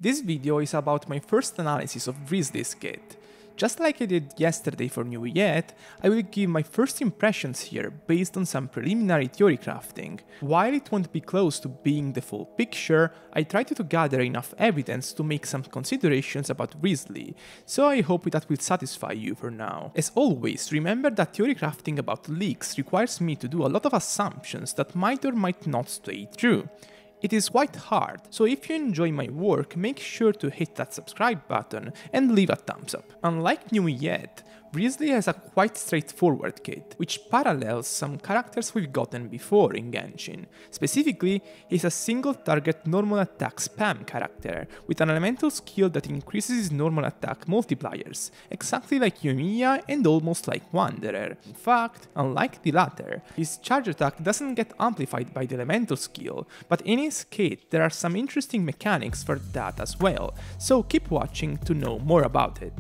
This video is about my first analysis of Wriothesley's kit. Just like I did yesterday for New Yet, I will give my first impressions here based on some preliminary theory crafting. While it won't be close to being the full picture, I tried to gather enough evidence to make some considerations about Wriothesley, so I hope that will satisfy you for now. As always, remember that theory crafting about leaks requires me to do a lot of assumptions that might or might not stay true. It is quite hard, so if you enjoy my work, make sure to hit that subscribe button and leave a thumbs up. Unlike New Yet, Wriothesley has a quite straightforward kit, which parallels some characters we've gotten before in Genshin. Specifically, he's a single target normal attack spam character, with an elemental skill that increases his normal attack multipliers, exactly like Yoimiya and almost like Wanderer. In fact, unlike the latter, his charge attack doesn't get amplified by the elemental skill, but in his kit there are some interesting mechanics for that as well, so keep watching to know more about it.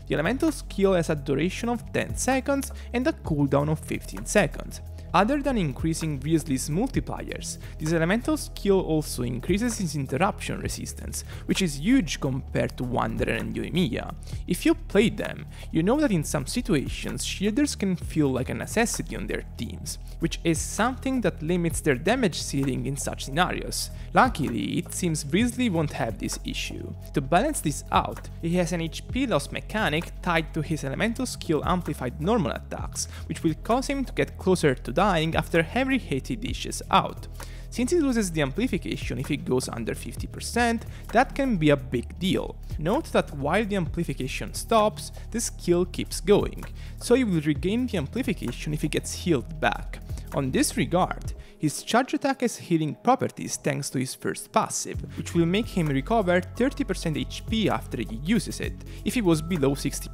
The elemental skill has a duration of 10 seconds and a cooldown of 15 seconds. Other than increasing Wriothesley's multipliers, this elemental skill also increases his interruption resistance, which is huge compared to Wanderer and Yoimiya. If you play them, you know that in some situations shielders can feel like a necessity on their teams, which is something that limits their damage ceiling in such scenarios. Luckily, it seems Wriothesley won't have this issue. To balance this out, he has an HP loss mechanic tied to his elemental skill amplified normal attacks, which will cause him to get closer to dying after every hit he dishes out. Since he loses the amplification if it goes under 50%, that can be a big deal. Note that while the amplification stops, the skill keeps going, so he will regain the amplification if he gets healed back. On this regard, his charge attack has healing properties thanks to his first passive, which will make him recover 30% HP after he uses it, if he was below 60%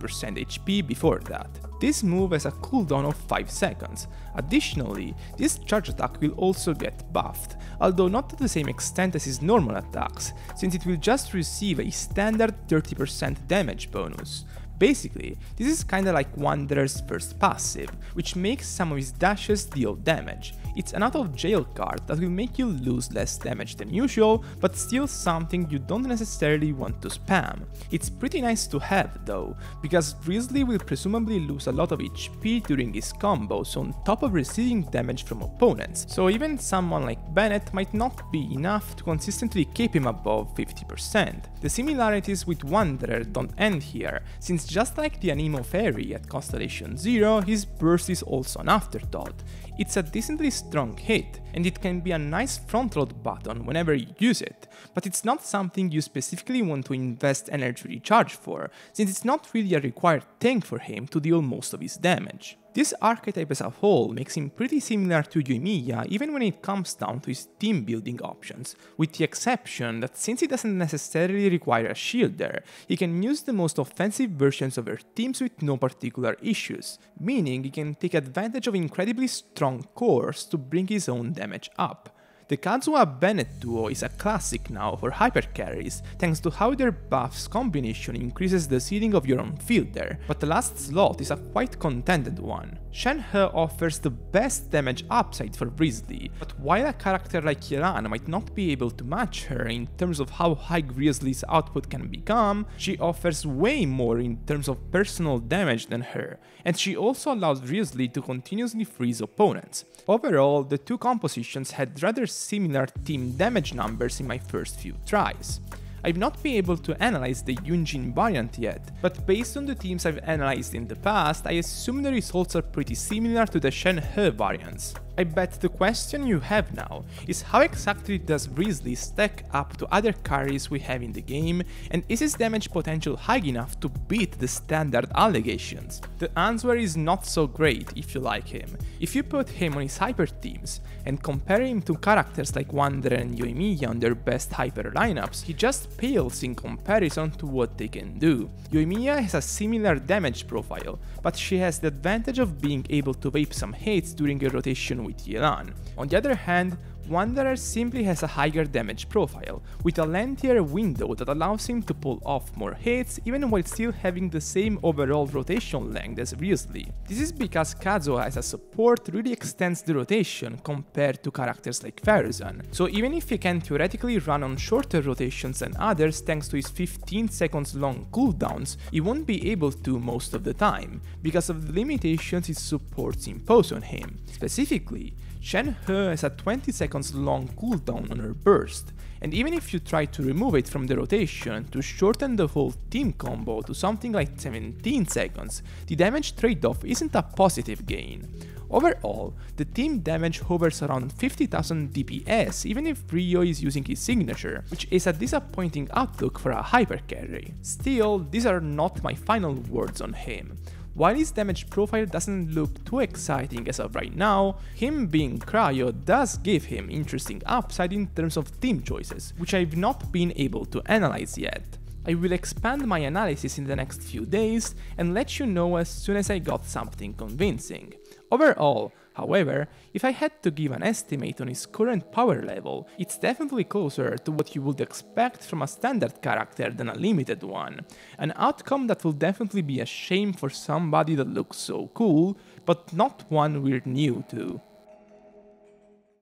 HP before that. This move has a cooldown of 5 seconds. Additionally, this charge attack will also get buffed, although not to the same extent as his normal attacks, since it will just receive a standard 30% damage bonus. Basically, this is kinda like Wanderer's first passive, which makes some of his dashes deal damage. It's an out of jail card that will make you lose less damage than usual, but still something you don't necessarily want to spam. It's pretty nice to have though, because Wriothesley will presumably lose a lot of HP during his combos on top of receiving damage from opponents, so even someone like Bennett might not be enough to consistently keep him above 50%. The similarities with Wanderer don't end here, since just like the Anemo Fairy at Constellation 0, his burst is also an afterthought. It's a decently strong hit, and it can be a nice front load button whenever you use it, but it's not something you specifically want to invest energy recharge for, since it's not really a required thing for him to deal most of his damage. This archetype as a whole makes him pretty similar to Yoimiya even when it comes down to his team building options, with the exception that since he doesn't necessarily require a shielder, he can use the most offensive versions of her teams with no particular issues, meaning he can take advantage of incredibly strong cores to bring his own damage up. The Kazuha-Bennett duo is a classic now for hyper carries, thanks to how their buffs combination increases the ceiling of your own fielder, but the last slot is a quite contended one. Shenhe offers the best damage upside for Wriothesley, but while a character like Yelan might not be able to match her in terms of how high Wriothesley's output can become, she offers way more in terms of personal damage than her, and she also allows Wriothesley to continuously freeze opponents. Overall, the two compositions had rather similar team damage numbers in my first few tries. I've not been able to analyze the Yunjin variant yet, but based on the teams I've analyzed in the past, I assume the results are pretty similar to the Shenhe variants. I bet the question you have now is how exactly does Wriothesley stack up to other carries we have in the game, and is his damage potential high enough to beat the standard allegations? The answer is not so great if you like him. If you put him on his hyper teams and compare him to characters like Wanderer and Yoimiya on their best hyper lineups, he just pales in comparison to what they can do. Yoimiya has a similar damage profile, but she has the advantage of being able to vape some hits during a rotation with Yelan. On the other hand, Wanderer simply has a higher damage profile, with a lengthier window that allows him to pull off more hits even while still having the same overall rotation length as Wriothesley. This is because Kazuha as a support really extends the rotation compared to characters like Faruzan, so even if he can theoretically run on shorter rotations than others thanks to his 15 seconds long cooldowns, he won't be able to most of the time, because of the limitations his supports impose on him. Specifically, Shenhe has a 20 seconds long cooldown on her burst, and even if you try to remove it from the rotation to shorten the whole team combo to something like 17 seconds, the damage trade-off isn't a positive gain. Overall, the team damage hovers around 50,000 DPS even if Wrio is using his signature, which is a disappointing outlook for a hypercarry. Still, these are not my final words on him. While his damage profile doesn't look too exciting as of right now, him being cryo does give him interesting upside in terms of team choices, which I've not been able to analyze yet. I will expand my analysis in the next few days and let you know as soon as I got something convincing. Overall, however, if I had to give an estimate on his current power level, it's definitely closer to what you would expect from a standard character than a limited one, an outcome that will definitely be a shame for somebody that looks so cool, but not one we're new to.